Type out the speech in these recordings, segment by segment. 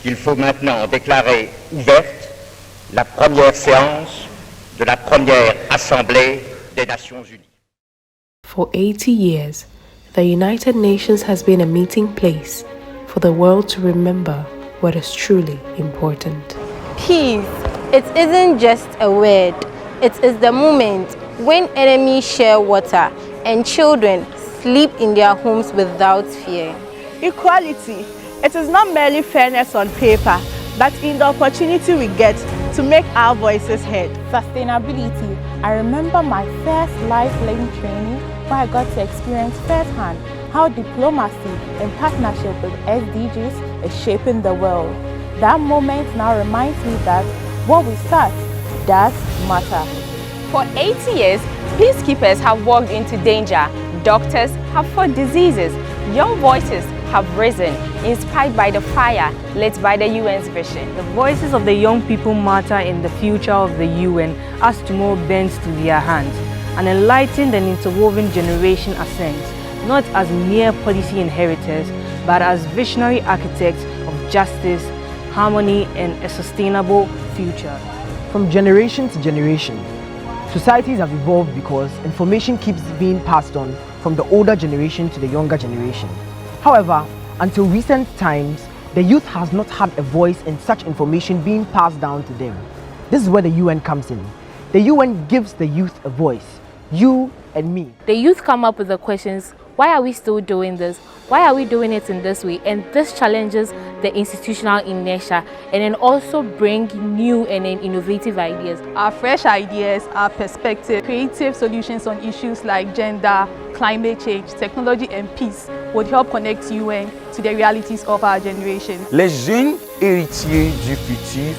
qu'il faut maintenant déclarer ouverte la première séance de la première Assemblée des Nations Unies. For 80 years, the United Nations has been a meeting place for the world to remember what is truly important. Peace, it isn't just a word, it is the moment when enemies share water and children sleep in their homes without fear. Equality, it is not merely fairness on paper, but in the opportunity we get to make our voices heard. Sustainability, I remember my first Lifelink training where I got to experience firsthand how diplomacy in partnership with SDGs is shaping the world. That moment now reminds me that what we start does matter. For 80 years, peacekeepers have walked into danger, doctors have fought diseases, young voices have risen, inspired by the fire lit by the UN's vision. The voices of the young people matter in the future of the UN as tomorrow bends to their hands. An enlightened and interwoven generation ascends, not as mere policy inheritors, but as visionary architects of justice, harmony, and a sustainable future. From generation to generation, societies have evolved because information keeps being passed on from the older generation to the younger generation. However, until recent times, the youth has not had a voice in such information being passed down to them. This is where the UN comes in. The UN gives the youth a voice, you and me. The youth come up with the questions, why are we still doing this? Why are we doing it in this way? And this challenges the institutional inertia and then also bring new and innovative ideas. Our fresh ideas, our perspective, creative solutions on issues like gender, climate change, technology and peace would help connect UN to the realities of our generation. Les jeunes héritiers du futur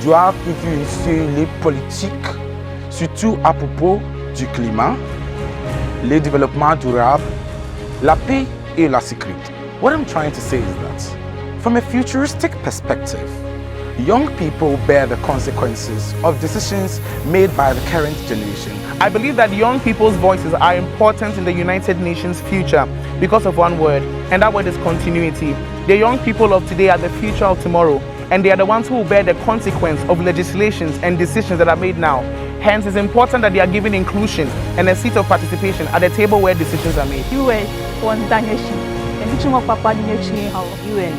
doivent influencer les politiques, surtout à propos du climat, le développement durable, la paix et la sécurité. What I'm trying to say is that, from a futuristic perspective, young people bear the consequences of decisions made by the current generation. I believe that young people's voices are important in the United Nations future because of one word, and that word is continuity. The young people of today are the future of tomorrow, and they are the ones who will bear the consequence of legislations and decisions that are made now. Hence, it's important that they are given inclusion and a seat of participation at the table where decisions are made. UN, one Daniel, and UN,